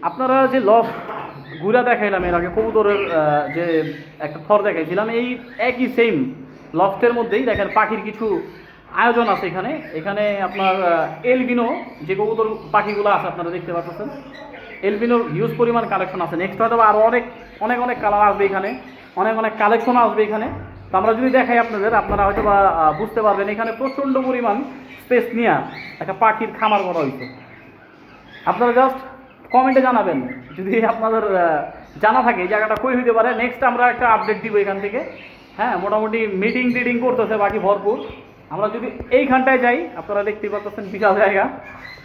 আপনারা যে লফট ঘুরা দেখাইলাম এর আগে কবুতরের যে একটা থর দেখাইছিলাম, এই একই সেম লফটের মধ্যেই দেখেন পাখির কিছু আয়োজন আছে এখানে। এখানে আপনার এলবিনো যে কবুতর পাখিগুলো আছে আপনারা দেখতে পাচ্ছেন, এলবিনোর হিউজ পরিমাণ কালেকশন আছে। নেক্সট হয়তো আরও অনেক অনেক অনেক কালার আসবে এখানে, অনেক অনেক কালেকশন আসবে এখানে। তো আমরা যদি দেখাই আপনাদের, আপনারা হয়তো বা বুঝতে পারবেন এখানে প্রচণ্ড পরিমাণ স্পেস নিয়ে একটা পাখির খামার করা হয়েছে। আপনারা জাস্ট কমেন্টে জানাবেন যদি আপনাদের জানা থাকে এই জায়গাটা কই হইতে পারে। নেক্সট আমরা একটা আপডেট দিব এখান থেকে। হ্যাঁ, মোটামুটি মিটিং টিটিং করতেছে বাকি ভরপুর। আমরা যদি এইখানটায় যাই, আপনারা দেখতেই পাচ্ছেন বিশাল জায়গা,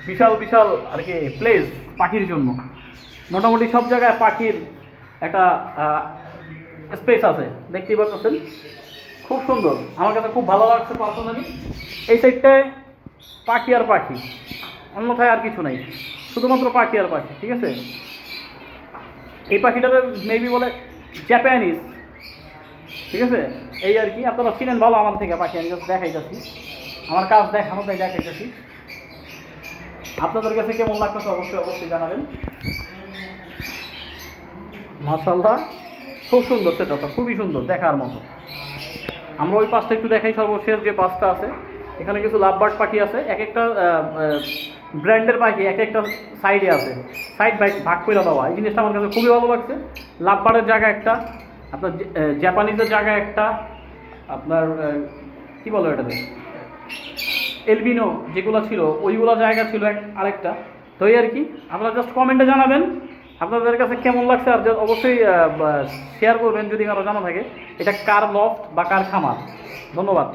বিশাল বিশাল আর কি প্লেস পাখির জন্য। মোটামুটি সব জায়গায় পাখির একটা স্পেস আছে, দেখতেই পাচ্ছেন। খুব সুন্দর, আমার কাছে খুব ভালো লাগছে পার্সোনালি। এই সাইডটায় পাখি আর পাখি, অন্যথায় আর কিছু নাই, শুধুমাত্র পাখি আর পাখি। ঠিক আছে, এই পাখিটাকে মেবি বলে জাপানিজ। ঠিক আছে, এই আর কি। আপনারা চিনেন ভালো আমার থেকে পাখি, আমি জাস্ট দেখাইতেছি, আমার কাজ দেখানো তাই দেখাইতেছি। আপনাদের কাছে কেমন লাগতেছে অবশ্যই অবশ্যই জানাবেন। মাশাআল্লাহ, খুব সুন্দর, সেটা খুবই সুন্দর, দেখার মতো। আমরা ওই পাশটা একটু দেখাই, সর্বশেষ যে পাশটা আছে এখানে কিছু লাভবার্ড পাখি আছে। এক একটা ব্র্যান্ডের পাখি এক একটা সাইডে আছে, সাইড বাই ভাগ করে দেওয়া। এই জিনিসটা আমার কাছে খুবই ভালো লাগছে। লাভবার্ডের জায়গা একটা, আপনার জাপানিজের জায়গা একটা, আপনার কী বলো এটাতে এলবিনো যেগুলো ছিল ওইগুলো জায়গা ছিল আরেকটা। তো এই আর কি, আপনারা জাস্ট কমেন্টে জানাবেন আপনাদের কাছে কেমন লাগছে। আর অবশ্যই শেয়ার করবেন যদি কারো জানা থাকে এটা কার লফট বা কার খামার। ধন্যবাদ।